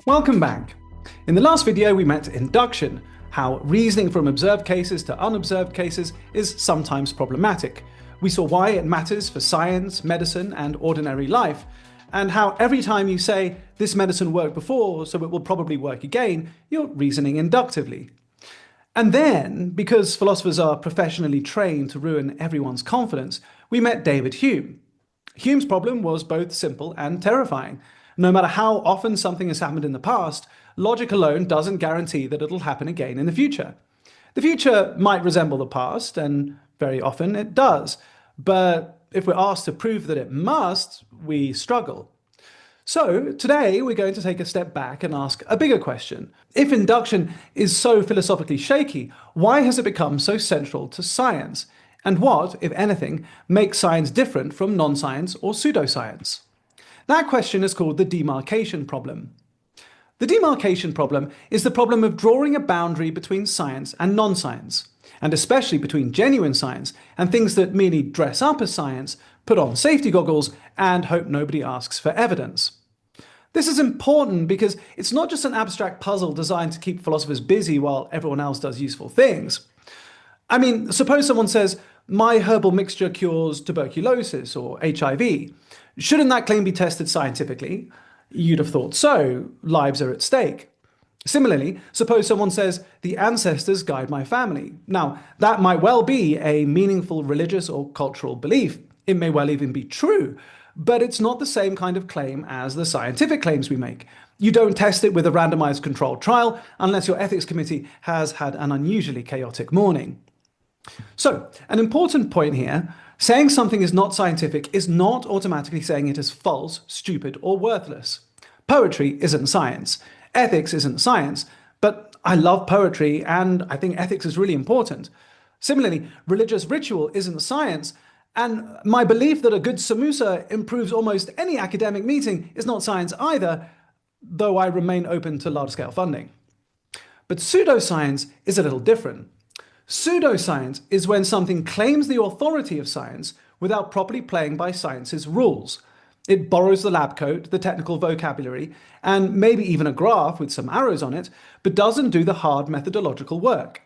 Welcome back. In the last video we met induction, how reasoning from observed cases to unobserved cases is sometimes problematic. We saw why it matters for science, medicine, and ordinary life, and how every time you say, this medicine worked before, so it will probably work again, you're reasoning inductively. And then, because philosophers are professionally trained to ruin everyone's confidence, we met David Hume. Hume's problem was both simple and terrifying. No matter how often something has happened in the past, logic alone doesn't guarantee that it'll happen again in the future. The future might resemble the past, and very often it does. But if we're asked to prove that it must, we struggle. So today we're going to take a step back and ask a bigger question. If induction is so philosophically shaky, why has it become so central to science? And what, if anything, makes science different from non-science or pseudoscience? That question is called the Demarcation Problem. The Demarcation Problem is the problem of drawing a boundary between science and non-science, and especially between genuine science and things that merely dress up as science, put on safety goggles, and hope nobody asks for evidence. This is important because it's not just an abstract puzzle designed to keep philosophers busy while everyone else does useful things. I mean, suppose someone says, my herbal mixture cures tuberculosis or HIV. Shouldn't that claim be tested scientifically? You'd have thought so. Lives are at stake. Similarly, suppose someone says, the ancestors guide my family. Now, that might well be a meaningful religious or cultural belief. It may well even be true, but it's not the same kind of claim as the scientific claims we make. You don't test it with a randomized controlled trial unless your ethics committee has had an unusually chaotic morning. So, an important point here, saying something is not scientific is not automatically saying it is false, stupid, or worthless. Poetry isn't science. Ethics isn't science. But I love poetry, and I think ethics is really important. Similarly, religious ritual isn't science, and my belief that a good samosa improves almost any academic meeting is not science either, though I remain open to large-scale funding. But pseudoscience is a little different. Pseudoscience is when something claims the authority of science without properly playing by science's rules. It borrows the lab coat, the technical vocabulary, and maybe even a graph with some arrows on it, but doesn't do the hard methodological work.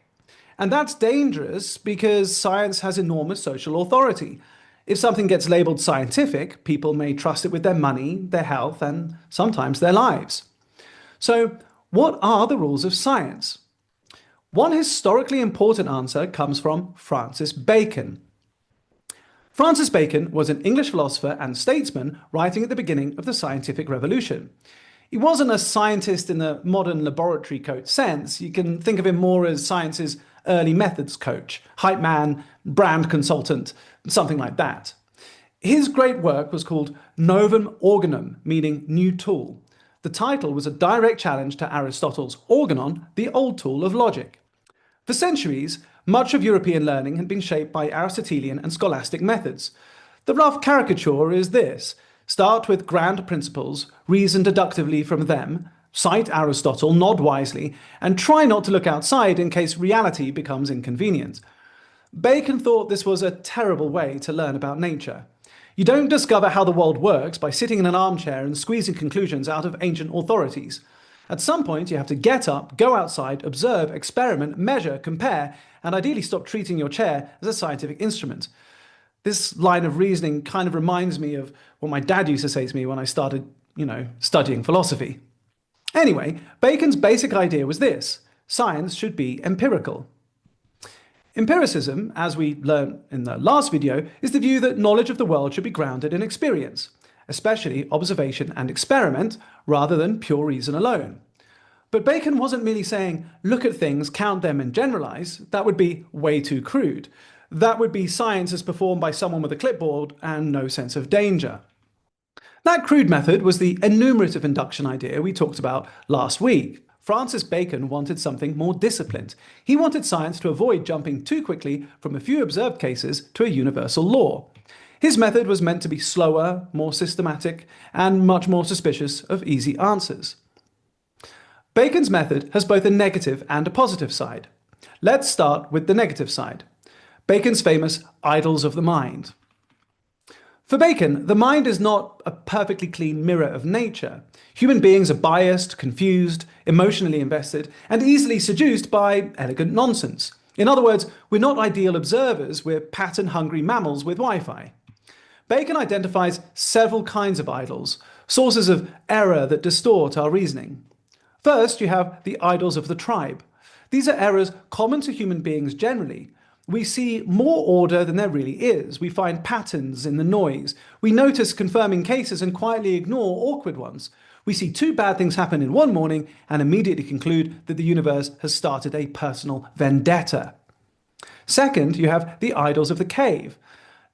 And that's dangerous because science has enormous social authority. If something gets labeled scientific, people may trust it with their money, their health, and sometimes their lives. So, what are the rules of science? One historically important answer comes from Francis Bacon. Francis Bacon was an English philosopher and statesman writing at the beginning of the scientific revolution. He wasn't a scientist in the modern laboratory coat sense. You can think of him more as science's early methods coach, hype man, brand consultant, something like that. His great work was called Novum Organum, meaning new tool. The title was a direct challenge to Aristotle's organon, the old tool of logic. For centuries, much of European learning had been shaped by Aristotelian and scholastic methods. The rough caricature is this: start with grand principles, reason deductively from them, cite Aristotle, nod wisely, and try not to look outside in case reality becomes inconvenient. Bacon thought this was a terrible way to learn about nature. You don't discover how the world works by sitting in an armchair and squeezing conclusions out of ancient authorities. At some point, you have to get up, go outside, observe, experiment, measure, compare, and ideally stop treating your chair as a scientific instrument. This line of reasoning kind of reminds me of what my dad used to say to me when I started, studying philosophy. Anyway, Bacon's basic idea was this: science should be empirical. Empiricism, as we learned in the last video, is the view that knowledge of the world should be grounded in experience, especially observation and experiment, rather than pure reason alone. But Bacon wasn't merely saying, look at things, count them, and generalize. That would be way too crude. That would be science as performed by someone with a clipboard and no sense of danger. That crude method was the enumerative induction idea we talked about last week. Francis Bacon wanted something more disciplined. He wanted science to avoid jumping too quickly from a few observed cases to a universal law. His method was meant to be slower, more systematic, and much more suspicious of easy answers. Bacon's method has both a negative and a positive side. Let's start with the negative side. Bacon's famous idols of the mind. For Bacon, the mind is not a perfectly clean mirror of nature. Human beings are biased, confused, emotionally invested, and easily seduced by elegant nonsense. In other words, we're not ideal observers, we're pattern-hungry mammals with Wi-Fi. Bacon identifies several kinds of idols, sources of error that distort our reasoning. First, you have the idols of the tribe. These are errors common to human beings generally. We see more order than there really is. We find patterns in the noise. We notice confirming cases and quietly ignore awkward ones. We see two bad things happen in one morning and immediately conclude that the universe has started a personal vendetta. Second, you have the idols of the cave.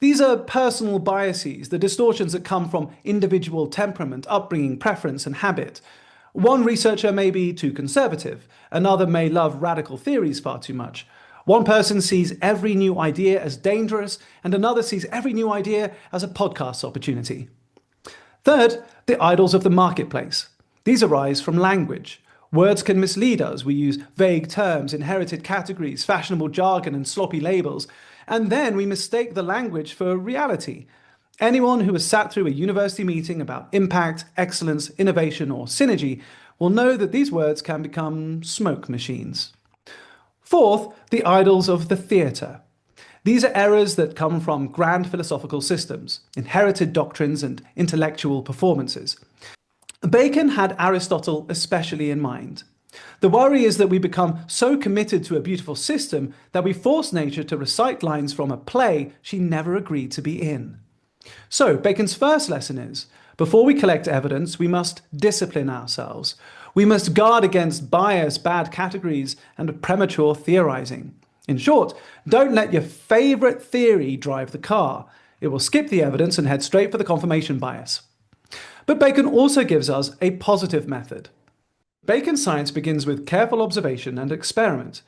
These are personal biases, the distortions that come from individual temperament, upbringing, preference, and habit. One researcher may be too conservative. Another may love radical theories far too much. One person sees every new idea as dangerous, and another sees every new idea as a podcast opportunity. Third, the idols of the marketplace. These arise from language. Words can mislead us. We use vague terms, inherited categories, fashionable jargon, and sloppy labels, and then we mistake the language for reality. Anyone who has sat through a university meeting about impact, excellence, innovation, or synergy will know that these words can become smoke machines. Fourth, the idols of the theatre. These are errors that come from grand philosophical systems, inherited doctrines, and intellectual performances. Bacon had Aristotle especially in mind. The worry is that we become so committed to a beautiful system that we force nature to recite lines from a play she never agreed to be in. So, Bacon's first lesson is, before we collect evidence, we must discipline ourselves. We must guard against bias, bad categories, and premature theorizing. In short, don't let your favorite theory drive the car. It will skip the evidence and head straight for the confirmation bias. But Bacon also gives us a positive method. Bacon's science begins with careful observation and experiment.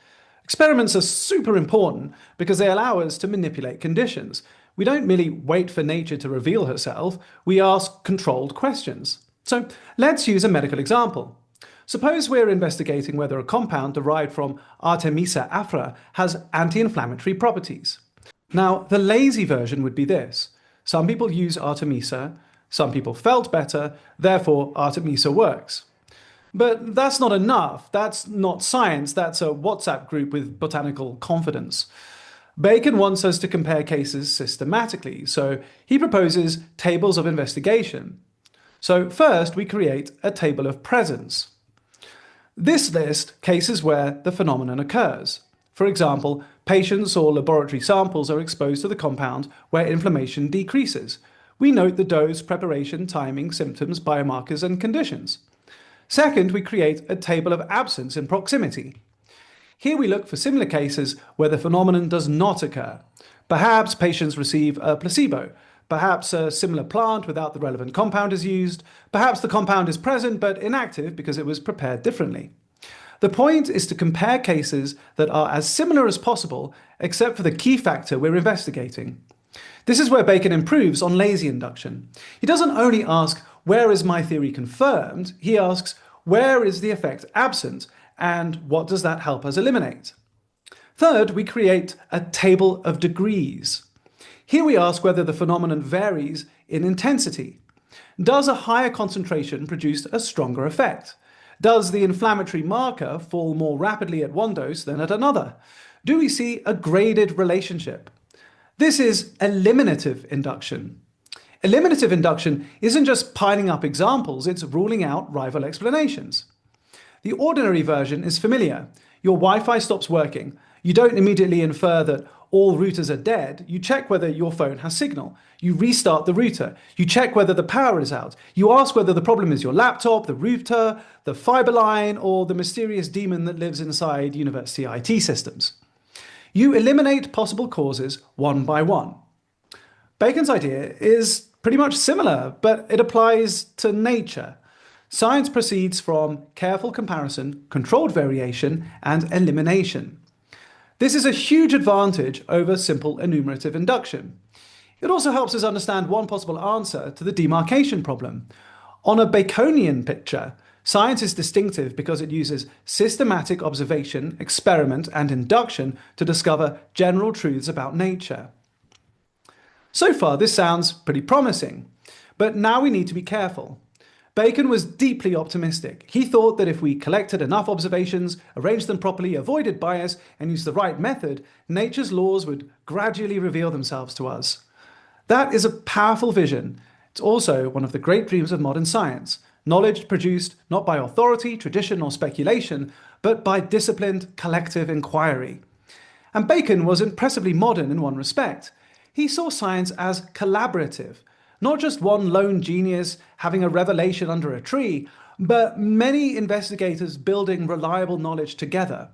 Experiments are super important because they allow us to manipulate conditions. We don't merely wait for nature to reveal herself, we ask controlled questions. So let's use a medical example. Suppose we're investigating whether a compound derived from Artemisia afra has anti-inflammatory properties. Now, the lazy version would be this. Some people use Artemisia, some people felt better, therefore Artemisia works. But that's not enough. That's not science. That's a WhatsApp group with botanical confidence. Bacon wants us to compare cases systematically, so he proposes tables of investigation. So first, we create a table of presence. This lists cases where the phenomenon occurs. For example, patients or laboratory samples are exposed to the compound where inflammation decreases. We note the dose, preparation, timing, symptoms, biomarkers, and conditions. Second, we create a table of absence in proximity. Here we look for similar cases where the phenomenon does not occur. Perhaps patients receive a placebo. Perhaps a similar plant without the relevant compound is used. Perhaps the compound is present but inactive because it was prepared differently. The point is to compare cases that are as similar as possible except for the key factor we're investigating. This is where Bacon improves on lazy induction. He doesn't only ask, where is my theory confirmed? He asks, where is the effect absent? And what does that help us eliminate? Third, we create a table of degrees. Here we ask whether the phenomenon varies in intensity. Does a higher concentration produce a stronger effect? Does the inflammatory marker fall more rapidly at one dose than at another? Do we see a graded relationship? This is eliminative induction. Eliminative induction isn't just piling up examples, it's ruling out rival explanations. The ordinary version is familiar. Your Wi-Fi stops working. You don't immediately infer that all routers are dead. You check whether your phone has signal. You restart the router. You check whether the power is out. You ask whether the problem is your laptop, the router, the fiber line, or the mysterious demon that lives inside university IT systems. You eliminate possible causes one by one. Bacon's idea is pretty much similar, but it applies to nature. Science proceeds from careful comparison, controlled variation, and elimination. This is a huge advantage over simple enumerative induction. It also helps us understand one possible answer to the demarcation problem. On a Baconian picture, science is distinctive because it uses systematic observation, experiment, and induction to discover general truths about nature. So far, this sounds pretty promising. But now we need to be careful. Bacon was deeply optimistic. He thought that if we collected enough observations, arranged them properly, avoided bias, and used the right method, nature's laws would gradually reveal themselves to us. That is a powerful vision. It's also one of the great dreams of modern science. Knowledge produced not by authority, tradition, or speculation, but by disciplined collective inquiry. And Bacon was impressively modern in one respect. He saw science as collaborative. Not just one lone genius having a revelation under a tree, but many investigators building reliable knowledge together.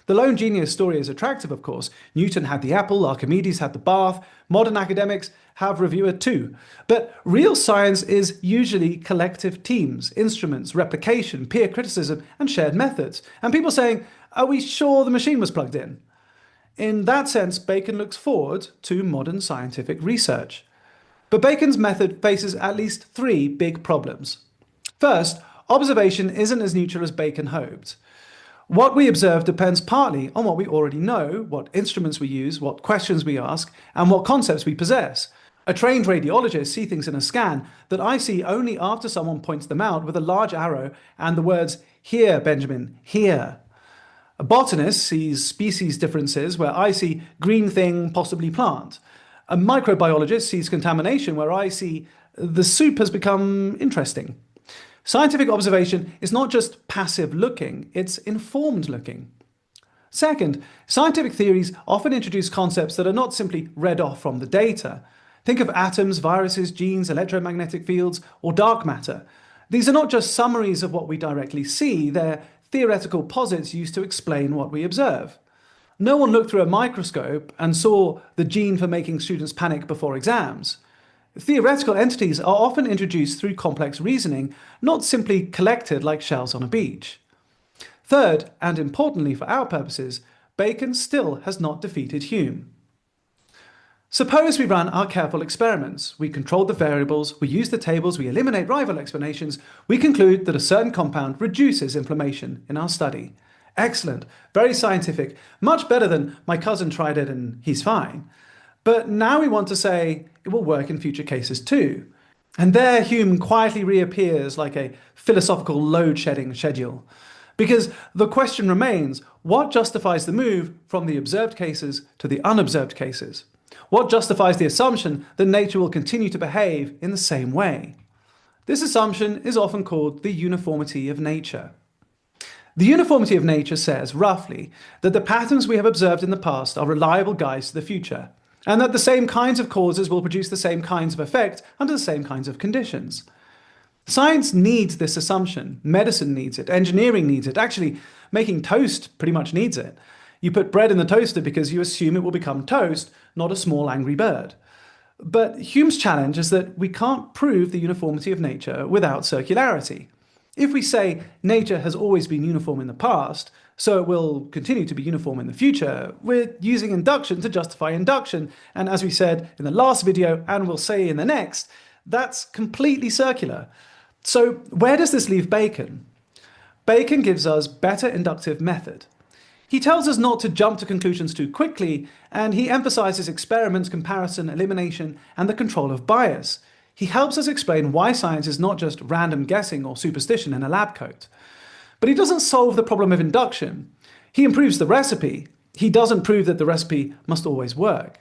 The lone genius story is attractive, of course. Newton had the apple, Archimedes had the bath, modern academics have reviewer too. But real science is usually collective teams, instruments, replication, peer criticism, and shared methods. And people saying, are we sure the machine was plugged in? In that sense, Bacon looks forward to modern scientific research. But Bacon's method faces at least three big problems. First, observation isn't as neutral as Bacon hoped. What we observe depends partly on what we already know, what instruments we use, what questions we ask, and what concepts we possess. A trained radiologist sees things in a scan that I see only after someone points them out with a large arrow and the words, "Here, Benjamin, here." A botanist sees species differences where I see green thing, possibly plant. A microbiologist sees contamination where I see the soup has become interesting. Scientific observation is not just passive looking, it's informed looking. Second, scientific theories often introduce concepts that are not simply read off from the data. Think of atoms, viruses, genes, electromagnetic fields, or dark matter. These are not just summaries of what we directly see, they're theoretical posits used to explain what we observe. No one looked through a microscope and saw the gene for making students panic before exams. Theoretical entities are often introduced through complex reasoning, not simply collected like shells on a beach. Third, and importantly for our purposes, Bacon still has not defeated Hume. Suppose we run our careful experiments. We control the variables, we use the tables, we eliminate rival explanations, we conclude that a certain compound reduces inflammation in our study. Excellent, very scientific, much better than my cousin tried it and he's fine. But now we want to say it will work in future cases too. And there Hume quietly reappears like a philosophical load-shedding schedule. Because the question remains, what justifies the move from the observed cases to the unobserved cases? What justifies the assumption that nature will continue to behave in the same way? This assumption is often called the uniformity of nature. The uniformity of nature says, roughly, that the patterns we have observed in the past are reliable guides to the future, and that the same kinds of causes will produce the same kinds of effect under the same kinds of conditions. Science needs this assumption. Medicine needs it. Engineering needs it. Actually, making toast pretty much needs it. You put bread in the toaster because you assume it will become toast, not a small angry bird. But Hume's challenge is that we can't prove the uniformity of nature without circularity. If we say nature has always been uniform in the past, so it will continue to be uniform in the future, we're using induction to justify induction. And as we said in the last video, and we'll say in the next, that's completely circular. So where does this leave Bacon? Bacon gives us better inductive method. He tells us not to jump to conclusions too quickly, and he emphasizes experiments, comparison, elimination, and the control of bias. He helps us explain why science is not just random guessing or superstition in a lab coat. But he doesn't solve the problem of induction. He improves the recipe. He doesn't prove that the recipe must always work.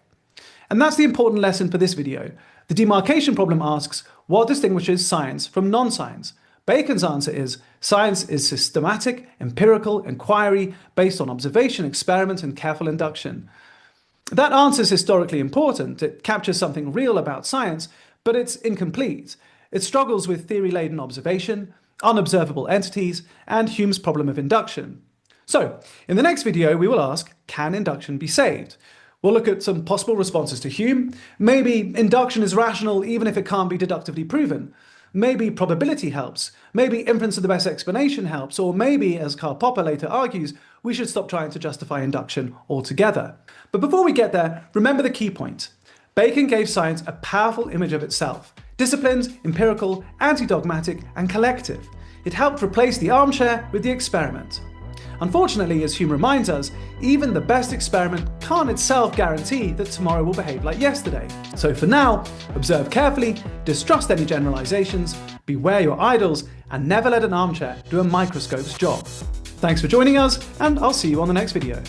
And that's the important lesson for this video. The demarcation problem asks, what distinguishes science from non-science? Bacon's answer is, science is systematic, empirical inquiry based on observation, experiment, and careful induction. That answer is historically important. It captures something real about science, but it's incomplete. It struggles with theory-laden observation, unobservable entities, and Hume's problem of induction. So, in the next video, we will ask, can induction be saved? We'll look at some possible responses to Hume. Maybe induction is rational even if it can't be deductively proven. Maybe probability helps. Maybe inference of the best explanation helps. Or maybe, as Karl Popper later argues, we should stop trying to justify induction altogether. But before we get there, remember the key point. Bacon gave science a powerful image of itself. Disciplined, empirical, anti-dogmatic, and collective. It helped replace the armchair with the experiment. Unfortunately, as Hume reminds us, even the best experiment can't itself guarantee that tomorrow will behave like yesterday. So for now, observe carefully, distrust any generalizations, beware your idols, and never let an armchair do a microscope's job. Thanks for joining us, and I'll see you on the next video.